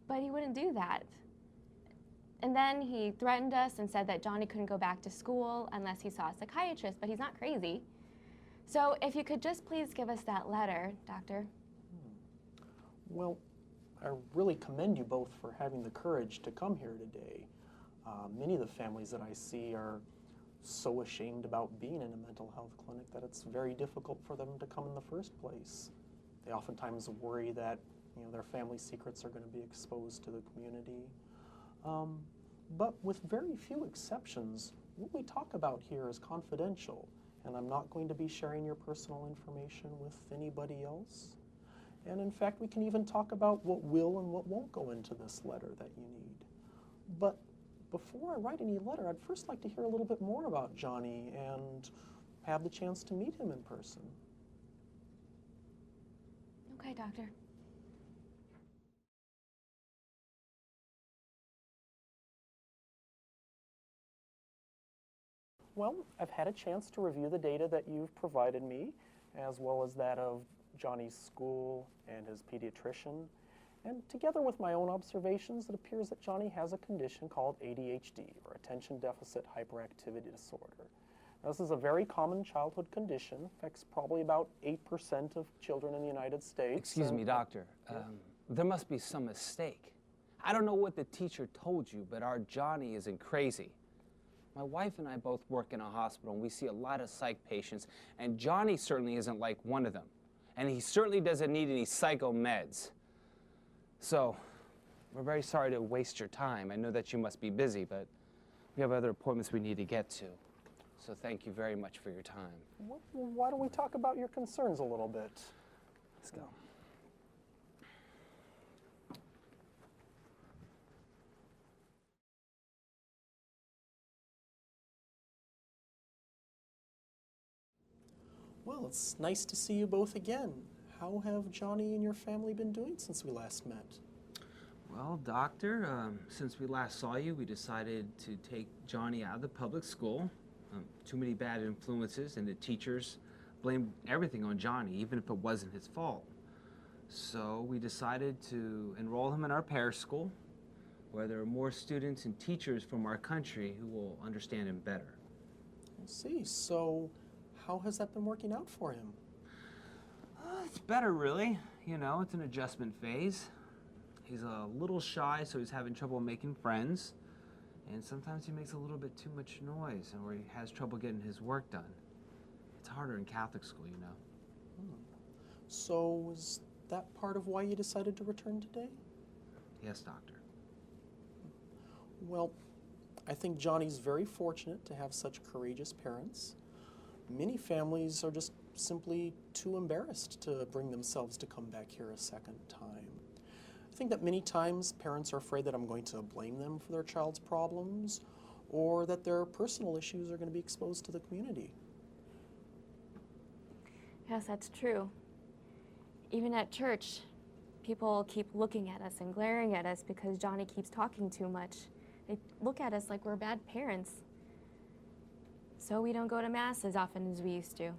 But he wouldn't do that. And then he threatened us and said that Johnny couldn't go back to school unless he saw a psychiatrist, but he's not crazy. So if you could just please give us that letter, Doctor. Well, I really commend you both for having the courage to come here today. Many of the families that I see are so ashamed about being in a mental health clinic that it's very difficult for them to come in the first place. They oftentimes worry that their family secrets are going to be exposed to the community. But with very few exceptions, what we talk about here is confidential, and I'm not going to be sharing your personal information with anybody else. And in fact, we can even talk about what will and what won't go into this letter that you need. But before I write any letter, I'd first like to hear a little bit more about Johnny and have the chance to meet him in person. Okay, Doctor. Well, I've had a chance to review the data that you've provided me, as well as that of Johnny's school and his pediatrician. And together with my own observations, it appears that Johnny has a condition called ADHD, or Attention Deficit Hyperactivity Disorder. Now, this is a very common childhood condition. Affects probably about 8% of children in the United States. Excuse me, doctor. There must be some mistake. I don't know what the teacher told you, but our Johnny isn't crazy. My wife and I both work in a hospital, and we see a lot of psych patients, and Johnny certainly isn't like one of them. And he certainly doesn't need any psycho meds. So, we're very sorry to waste your time. I know that you must be busy, but we have other appointments we need to get to. So thank you very much for your time. Well, why don't we talk about your concerns a little bit? Let's go. Well, it's nice to see you both again. How have Johnny and your family been doing since we last met? Well, doctor, since we last saw you, we decided to take Johnny out of the public school. Too many bad influences, and the teachers blamed everything on Johnny, even if it wasn't his fault. So we decided to enroll him in our parish school, where there are more students and teachers from our country who will understand him better. I see. So how has that been working out for him? It's better, really. You know, it's an adjustment phase. He's a little shy, so he's having trouble making friends. And sometimes he makes a little bit too much noise, or he has trouble getting his work done. It's harder in Catholic school, you know. So was that part of why you decided to return today? Yes, doctor. Well, I think Johnny's very fortunate to have such courageous parents. Many families are just simply too embarrassed to bring themselves to come back here a second time. I think that many times parents are afraid that I'm going to blame them for their child's problems, or that their personal issues are going to be exposed to the community. Yes, that's true. Even at church, people keep looking at us and glaring at us because Johnny keeps talking too much. They look at us like we're bad parents. So we don't go to Mass as often as we used to.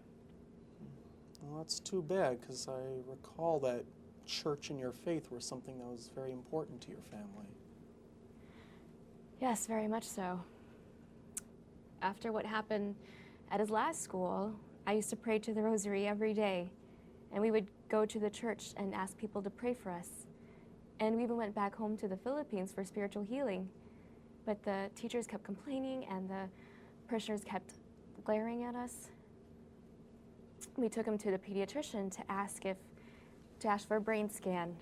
Well, that's too bad, because I recall that church and your faith were something that was very important to your family. Yes, very much so. After what happened at his last school, I used to pray to the rosary every day, and we would go to the church and ask people to pray for us. And we even went back home to the Philippines for spiritual healing. But the teachers kept complaining and the parishioners kept glaring at us. We took him to the pediatrician to ask for a brain scan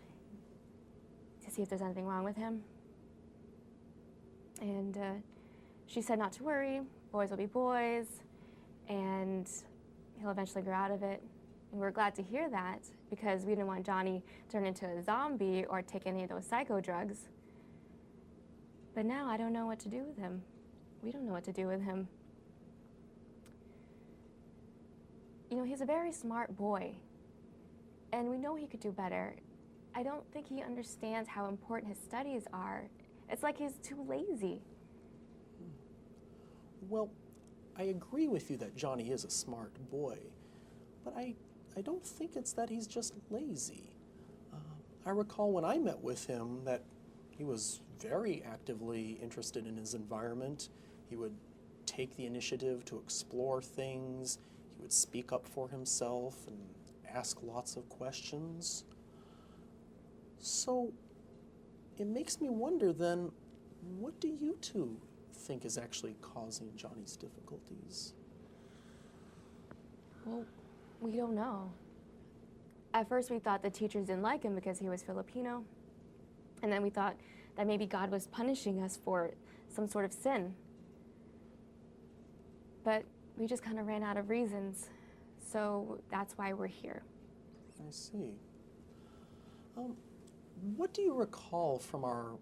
to see if there's anything wrong with him. And she said not to worry, boys will be boys, and he'll eventually grow out of it. And we're glad to hear that, because we didn't want Johnny to turn into a zombie or take any of those psycho drugs. But now I don't know what to do with him. We don't know what to do with him. You know, he's a very smart boy, and we know he could do better. I don't think he understands how important his studies are. It's like he's too lazy. Well, I agree with you that Johnny is a smart boy, but I don't think it's that he's just lazy. I recall when I met with him that he was very actively interested in his environment. He would take the initiative to explore things. He would speak up for himself and ask lots of questions. So it makes me wonder then, what do you two think is actually causing Johnny's difficulties? Well, we don't know. At first we thought the teachers didn't like him because he was Filipino. And then we thought that maybe God was punishing us for some sort of sin. But we just kind of ran out of reasons. So that's why we're here. I see. What do you recall from our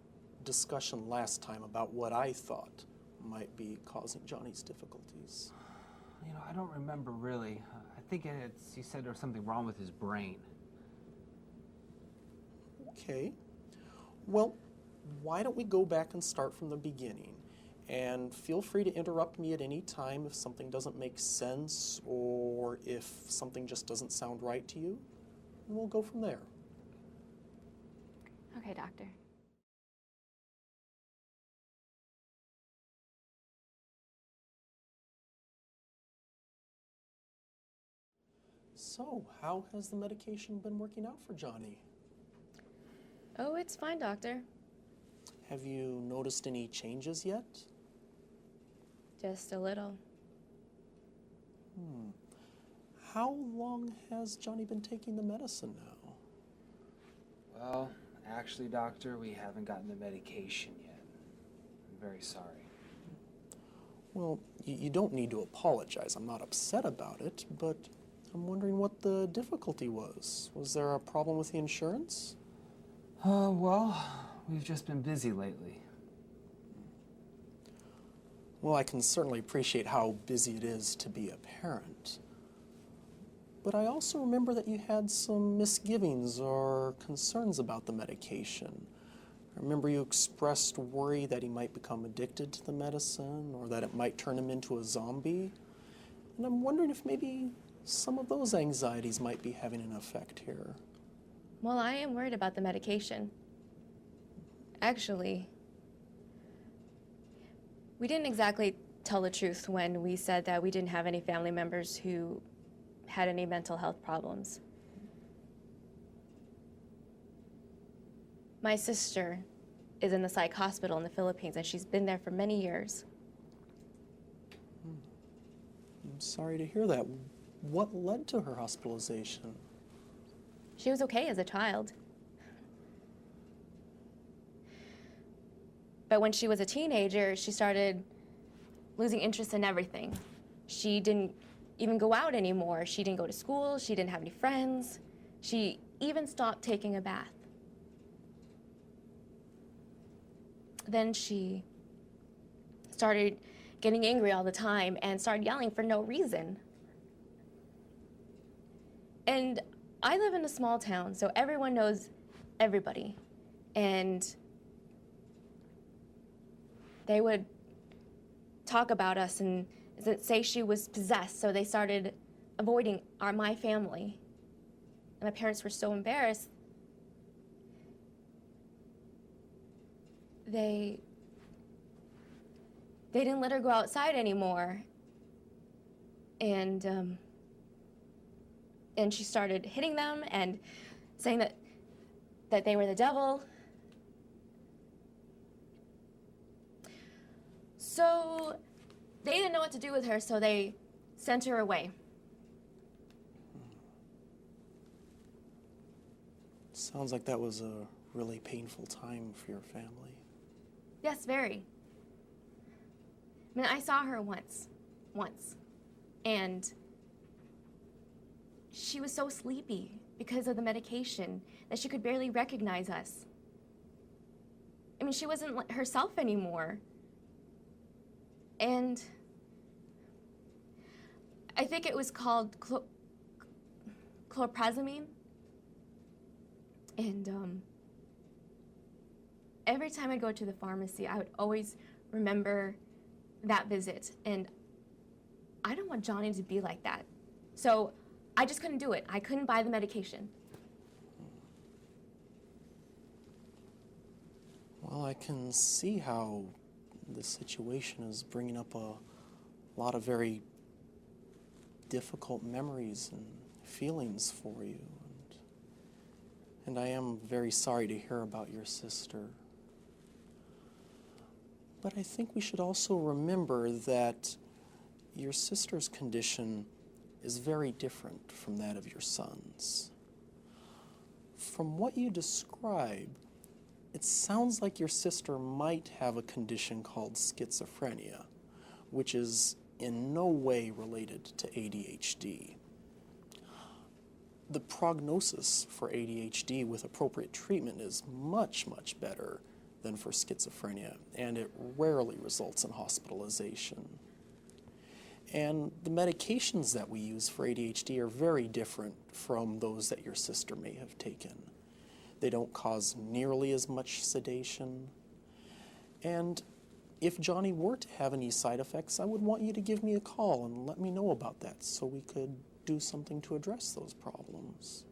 discussion last time about what I thought might be causing Johnny's difficulties? You know, I don't remember really. I think you said there was something wrong with his brain. Okay. Well, why don't we go back and start from the beginning? And feel free to interrupt me at any time if something doesn't make sense or if something just doesn't sound right to you. And we'll go from there. Okay, doctor. So, how has the medication been working out for Johnny? Oh, it's fine, doctor. Have you noticed any changes yet? Just a little. How long has Johnny been taking the medicine now? Well, actually, doctor, we haven't gotten the medication yet. I'm very sorry. Well, you don't need to apologize. I'm not upset about it, but I'm wondering what the difficulty was. Was there a problem with the insurance? Well, we've just been busy lately. Well, I can certainly appreciate how busy it is to be a parent. But I also remember that you had some misgivings or concerns about the medication. I remember you expressed worry that he might become addicted to the medicine or that it might turn him into a zombie. And I'm wondering if maybe some of those anxieties might be having an effect here. Well, I am worried about the medication. Actually, we didn't exactly tell the truth when we said that we didn't have any family members who had any mental health problems. My sister is in the psych hospital in the Philippines, and she's been there for many years. I'm sorry to hear that. What led to her hospitalization? She was okay as a child. But when she was a teenager, she started losing interest in everything. She didn't even go out anymore. She didn't go to school. She didn't have any friends. She even stopped taking a bath. Then she started getting angry all the time and started yelling for no reason. And I live in a small town, so everyone knows everybody. And they would talk about us and say she was possessed, so they started avoiding my family. And my parents were so embarrassed. They didn't let her go outside anymore. And she started hitting them and saying that they were the devil. So they didn't know what to do with her, so they sent her away. Sounds like that was a really painful time for your family. Yes, very. I mean, I saw her once, and she was so sleepy because of the medication that she could barely recognize us. I mean, she wasn't herself anymore. And I think it was called chlorpromazine. And every time I'd go to the pharmacy, I would always remember that visit. And I don't want Johnny to be like that. So I just couldn't do it. I couldn't buy the medication. Well, I can see how this situation is bringing up a lot of very difficult memories and feelings for you. And I am very sorry to hear about your sister. But I think we should also remember that your sister's condition is very different from that of your son's. From what you describe, it sounds like your sister might have a condition called schizophrenia, which is in no way related to ADHD. The prognosis for ADHD with appropriate treatment is much, much better than for schizophrenia, and it rarely results in hospitalization. And the medications that we use for ADHD are very different from those that your sister may have taken. They don't cause nearly as much sedation. And if Johnny were to have any side effects, I would want you to give me a call and let me know about that so we could do something to address those problems.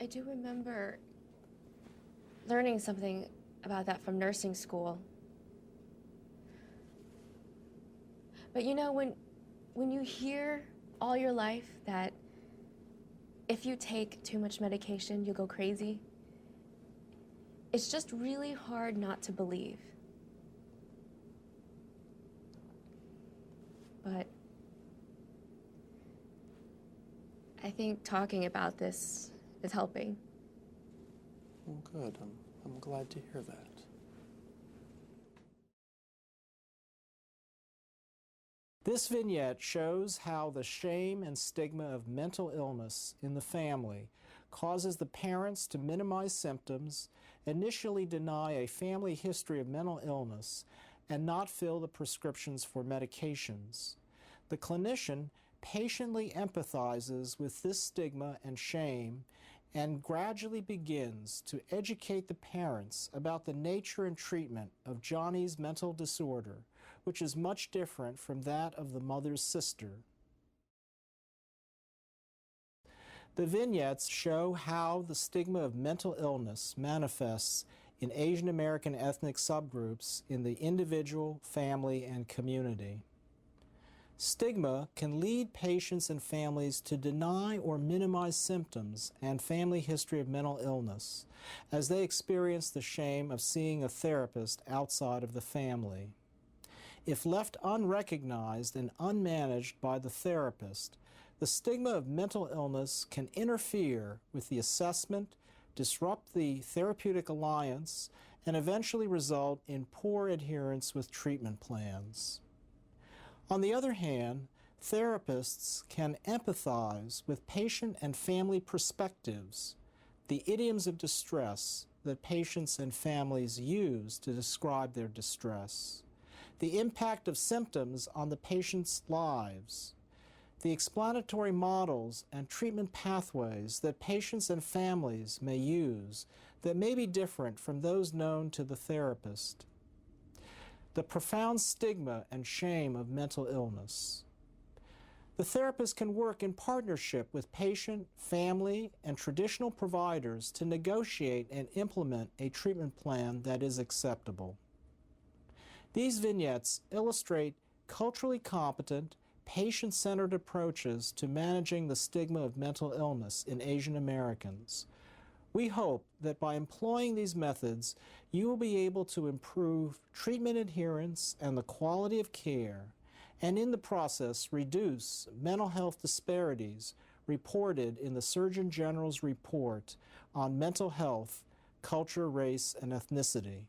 I do remember learning something about that from nursing school. But you know, when you hear all your life that if you take too much medication, you'll go crazy, it's just really hard not to believe. But I think talking about this is helping. Well, good. I'm glad to hear that. This vignette shows how the shame and stigma of mental illness in the family causes the parents to minimize symptoms, initially deny a family history of mental illness, and not fill the prescriptions for medications. The clinician patiently empathizes with this stigma and shame and gradually begins to educate the parents about the nature and treatment of Johnny's mental disorder, which is much different from that of the mother's sister. The vignettes show how the stigma of mental illness manifests in Asian American ethnic subgroups in the individual, family, and community. Stigma can lead patients and families to deny or minimize symptoms and family history of mental illness as they experience the shame of seeing a therapist outside of the family. If left unrecognized and unmanaged by the therapist, the stigma of mental illness can interfere with the assessment, disrupt the therapeutic alliance, and eventually result in poor adherence with treatment plans. On the other hand, therapists can empathize with patient and family perspectives, the idioms of distress that patients and families use to describe their distress, the impact of symptoms on the patient's lives, the explanatory models and treatment pathways that patients and families may use that may be different from those known to the therapist, the profound stigma and shame of mental illness. The therapist can work in partnership with patient, family, and traditional providers to negotiate and implement a treatment plan that is acceptable. These vignettes illustrate culturally competent, patient-centered approaches to managing the stigma of mental illness in Asian Americans. We hope that by employing these methods, you will be able to improve treatment adherence and the quality of care, and in the process reduce mental health disparities reported in the Surgeon General's report on mental health, culture, race, and ethnicity.